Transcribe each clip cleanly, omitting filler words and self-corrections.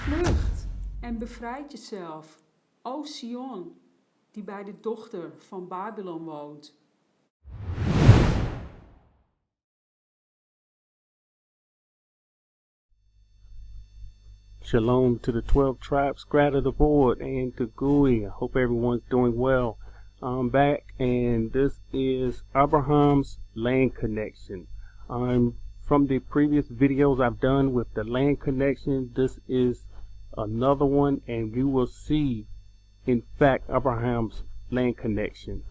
Vlucht en bevrijd jezelf, o Sion, die bij de dochter van Babylon woont. Shalom to the 12 tribes scattered abroad and to GUI. I hope everyone's doing well. I'm back, and this is Abraham's land connection. From the previous videos I've done with the land connection, this is another one, and you will see, in fact, Abraham's land connection.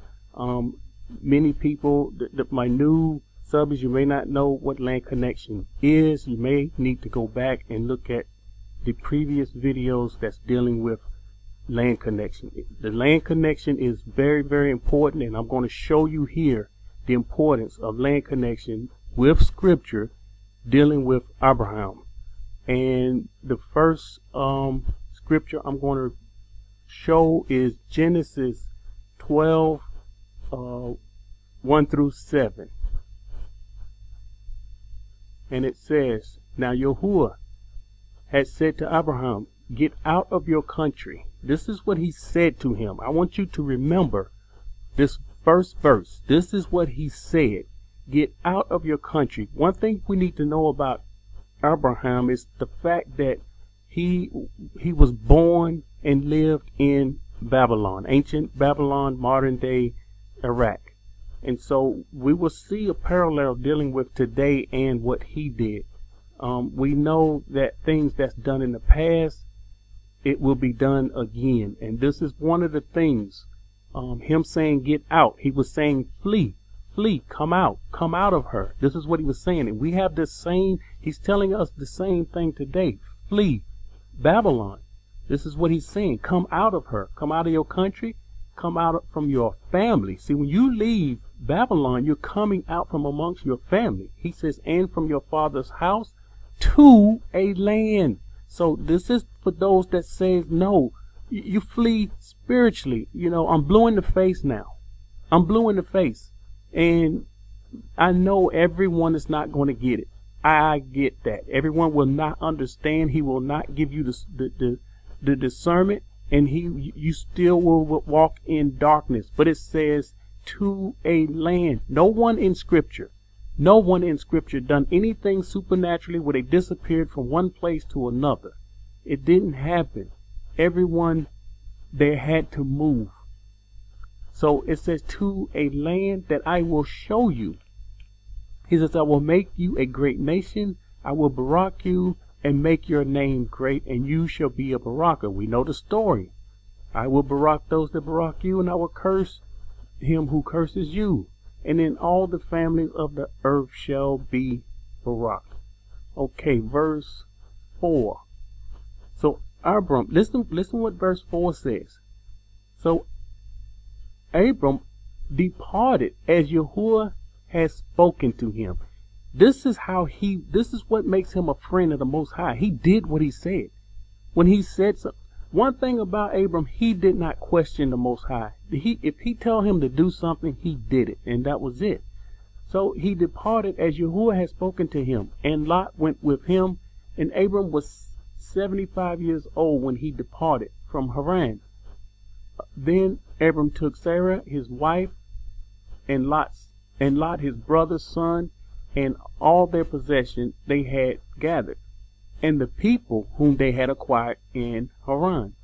Many people, my new subs, you may not know what land connection is. You may need to go back and look at the previous videos that's dealing with land connection. The land connection is very, very important, and I'm going to show you here the importance of land connection with scripture dealing with Abraham. And the first scripture I'm going to show is Genesis 12 1 through 7, and it says, "Now Yahuah had said to Abraham, get out of your country." This is what he said to him. I want you to remember this first verse. This is what he said. Get out of your country. One thing we need to know about Abraham is the fact that he was born and lived in Babylon, ancient Babylon, modern day Iraq. And so we will see a parallel dealing with today and what he did. We know that things that's done in the past, it will be done again. And this is one of the things, him saying get out. He was saying flee, come out of her. This is what he was saying. And we have this same, he's telling us the same thing today. Flee Babylon. This is what he's saying. Come out of her. Come out of your country. Come out from your family. See, when you leave Babylon, you're coming out from amongst your family. He says, and from your father's house to a land. So this is for those that say no, you flee spiritually. You know, I'm blue in the face now. I'm blue in the face. And I know everyone is not going to get it. I get that. Everyone will not understand. He will not give you the discernment, and you still will walk in darkness. But it says to a land. No one in scripture done anything supernaturally where they disappeared from one place to another. It didn't happen. Everyone there had to move. So it says to a land that I will show you. He says, I will make you a great nation. I will barak you and make your name great, and you shall be a barakah. We know the story. I will barak those that barak you, and I will curse him who curses you. And then all the families of the earth shall be baraked. Okay, verse 4. So Abram, listen what verse 4 says. So Abram departed as Yahuah has spoken to him. This is what makes him a friend of the Most High. He did what he said. When he said something, one thing about Abram, he did not question the Most High. If he told him to do something, he did it, and that was it. So he departed as Yahuah had spoken to him, and Lot went with him, and Abram was 75 years old when he departed from Haran. Then Abram took Sarah his wife, and Lot his brother's son, and all their possessions they had gathered, and the people whom they had acquired in Haran.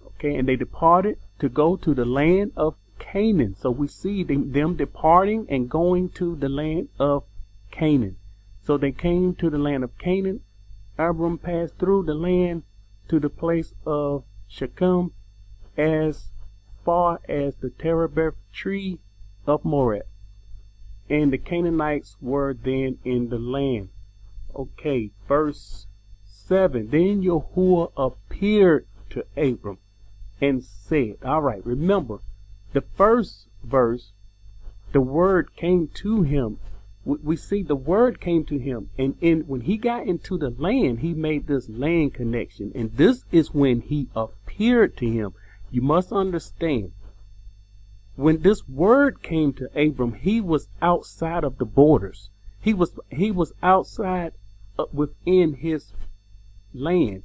Okay, and they departed to go to the land of Canaan. So we see them departing and going to the land of Canaan. So they came to the land of Canaan. Abram passed through the land to the place of Shechem, as far as the terebinth tree of Moreh. And the Canaanites were then in the land. Okay, verse 7. Then Yahuah appeared to Abram and said, all right, remember, the first verse, the word came to him. We see the word came to him. And when he got into the land, he made this land connection. And this is when he appeared to him. You must understand, when this word came to Abram, he was outside of the borders. He was outside within his land.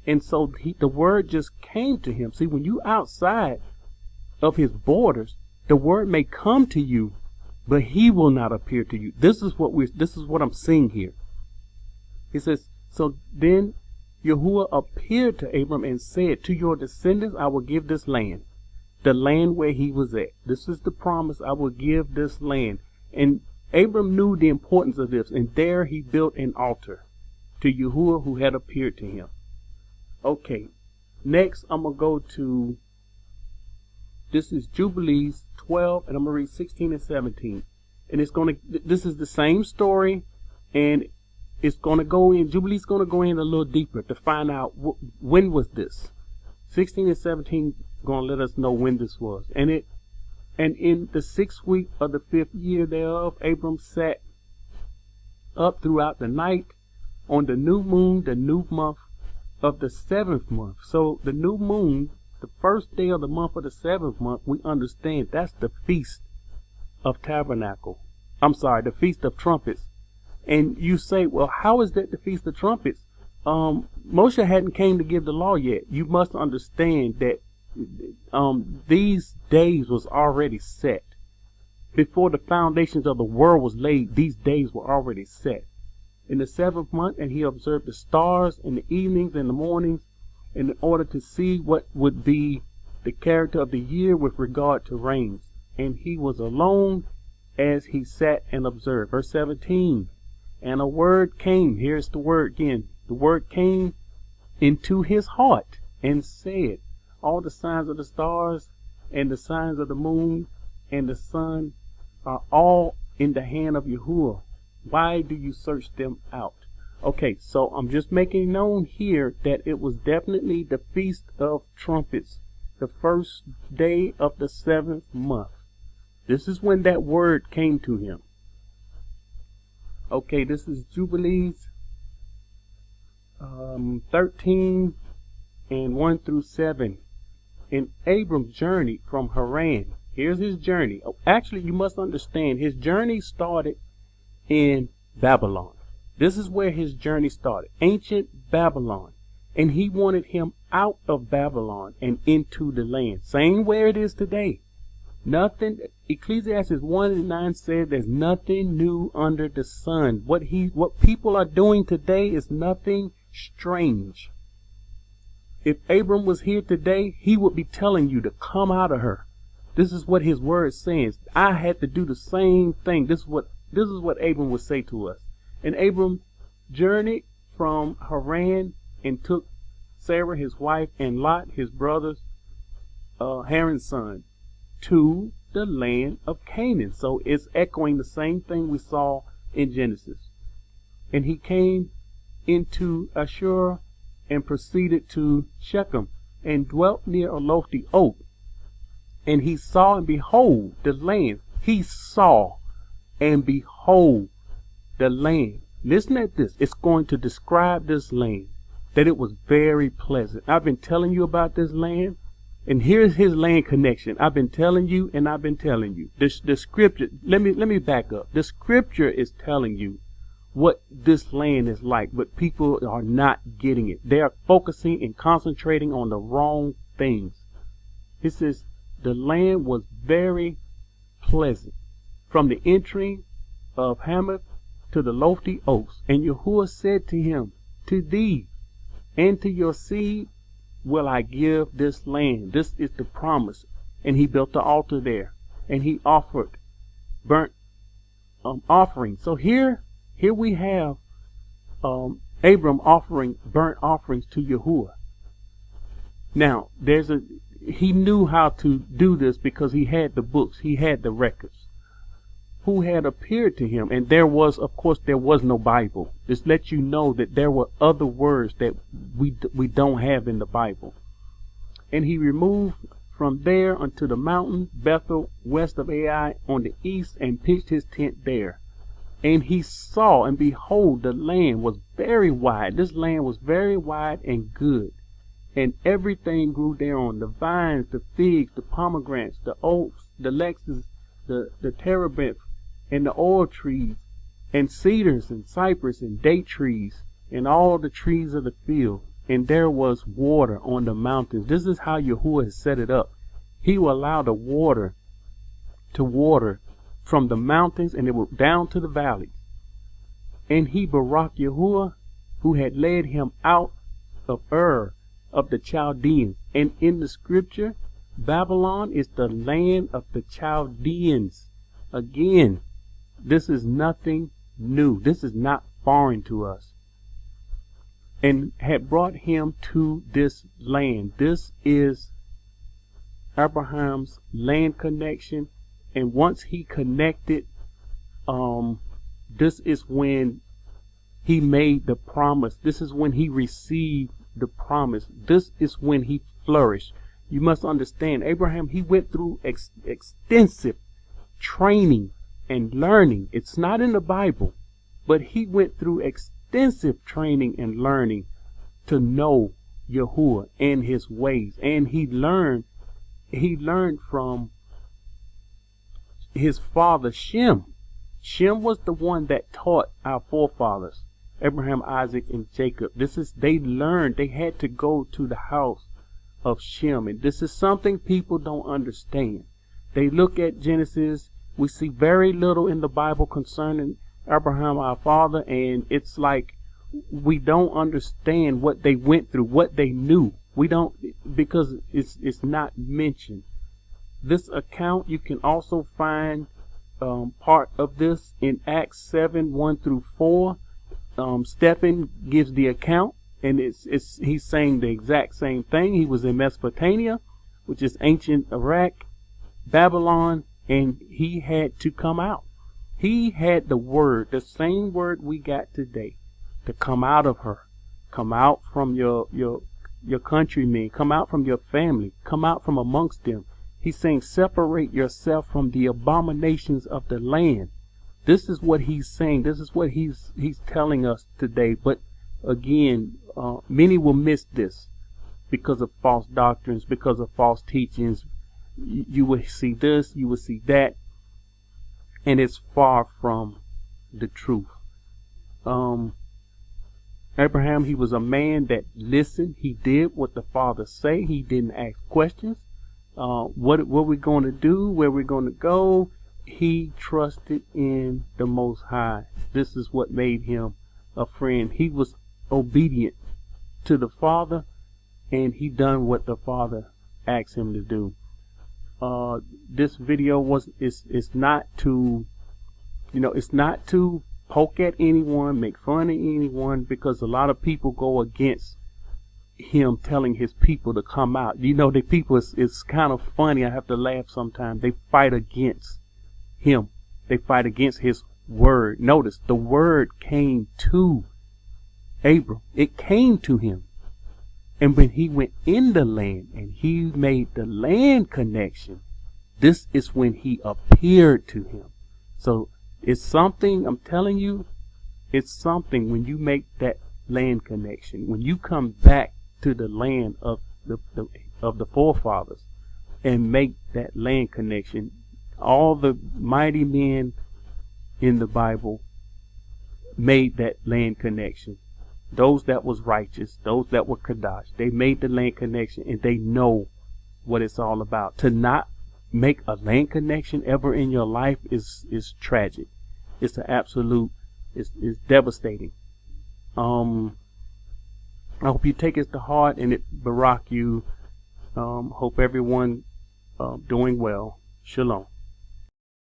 And so the word just came to him. See, when you outside of his borders, the word may come to you, but he will not appear to you. This is what I'm seeing here. He says, so then Yahuah appeared to Abram and said, to your descendants I will give this land, the land where he was at. This is the promise, I will give this land. And Abram knew the importance of this, and there he built an altar to Yahuah who had appeared to him. Okay, next I'm going to go to, this is Jubilees 12, and I'm going to read 16 and 17. And this is the same story, and it's going to go in, Jubilee's going to go in a little deeper to find out when was this. 16 and 17 going to let us know when this was. And in the 6th week of the 5th year thereof, Abram sat up throughout the night on the new moon, the new month of the 7th month. So the new moon, the first day of the month of the 7th month, we understand that's the Feast of Tabernacle. I'm sorry, the Feast of Trumpets. And you say, well, how is that the Feast of Trumpets? Moshe hadn't came to give the law yet. You must understand that these days was already set. Before the foundations of the world was laid, these days were already set. In the 7th month, and he observed the stars in the evenings and the mornings, in order to see what would be the character of the year with regard to rains. And he was alone as he sat and observed. Verse 17, and a word came, here's the word again, the word came into his heart and said, all the signs of the stars and the signs of the moon and the sun are all in the hand of Yahuah. Why do you search them out? Okay, so I'm just making known here that it was definitely the Feast of Trumpets, the first day of the 7th month. This is when that word came to him. Okay, this is Jubilees 13 and 1 through 7. In Abram's journey from Haran, here's his journey. Oh, actually, you must understand, his journey started in Babylon. This is where his journey started, ancient Babylon. And he wanted him out of Babylon and into the land, same where it is today. Nothing, Ecclesiastes 1:9 said there's nothing new under the sun. What people are doing today is nothing strange. If Abram was here today, he would be telling you to come out of her. This is what his word says. I had to do the same thing. This is what Abram would say to us. And Abram journeyed from Haran and took Sarah, his wife, and Lot, his brother's, Haran's son, to the land of Canaan. So it's echoing the same thing we saw in Genesis. And he came into Ashur and proceeded to Shechem and dwelt near a lofty oak. And he saw and behold the land. He saw and behold the land. Listen at this. It's going to describe this land, that it was very pleasant. I've been telling you about this land, and here's his land connection. I've been telling you, and I've been telling you. The scripture, let me back up. The scripture is telling you what this land is like, but people are not getting it. They are focusing and concentrating on the wrong things. It says the land was very pleasant, from the entering of Hamath to the lofty oaks. And Yahuah said to him, to thee and to your seed will I give this land. This is the promise. And he built the altar there, and he offered burnt offerings. So here we have Abram offering burnt offerings to Yahuah. Now, he knew how to do this because he had the books, he had the records, who had appeared to him. And there was no Bible. Just let you know that there were other words that we don't have in the Bible. And he removed from there unto the mountain Bethel, west of Ai, on the east, and pitched his tent there. And he saw, and behold, the land was very wide. This land was very wide and good. And everything grew thereon, the vines, the figs, the pomegranates, the oaks, the lexus, the terebinth, and the oil trees, and cedars, and cypress, and date trees, and all the trees of the field. and there was water on the mountains. This is how Yahuah has set it up. He will allow the water to water from the mountains, and it will down to the valleys. And he barak Yahuah, who had led him out of Ur of the Chaldeans. And in the scripture, Babylon is the land of the Chaldeans. Again, this is nothing new. This is not foreign to us. And had brought him to this land. This is Abraham's land connection. And once he connected, this is when he made the promise. This is when he received the promise. This is when he flourished. You must understand, Abraham, he went through extensive training and learning. It's not in the Bible, but he went through extensive training and learning to know Yahuah and his ways. And he learned from his father Shem. Shem was the one that taught our forefathers, Abraham, Isaac, and Jacob. They learned, they had to go to the house of Shem. And this is something people don't understand. They look at Genesis. We see very little in the Bible concerning Abraham, our father, and it's like we don't understand what they went through, what they knew. We don't, because it's not mentioned. This account, you can also find part of this in Acts 7, 1 through 4. Stephen gives the account, and he's saying the exact same thing. He was in Mesopotamia, which is ancient Iraq, Babylon, and he had to come out. He had the word, the same word we got today, to come out of her, come out from your countrymen, come out from your family, come out from amongst them. He's saying, separate yourself from the abominations of the land. This is what he's saying. This is what he's telling us today. But again, many will miss this because of false doctrines, because of false teachings. You will see this, you will see that, and it's far from the truth. Abraham, he was a man that listened. He did what the Father say. He didn't ask questions. What we're going to do, where we're going to go. He trusted in the Most High. This is what made him a friend. He was obedient to the Father, and he done what the Father asked him to do. This video it's not to, it's not to poke at anyone, make fun of anyone, because a lot of people go against him telling his people to come out. The people, it's kind of funny. I have to laugh sometimes. They fight against him. They fight against his word. Notice the word came to Abram. It came to him. And when he went in the land and he made the land connection, this is when he appeared to him. So it's something, I'm telling you, it's something when you make that land connection, when you come back to the land of the forefathers and make that land connection. All the mighty men in the Bible made that land connection. Those that was righteous, those that were Kadash, they made the land connection, and they know what it's all about. To not make a land connection ever in your life is tragic. It's an absolute, it's devastating. I hope you take it to heart and it barak you. Hope everyone doing well. Shalom.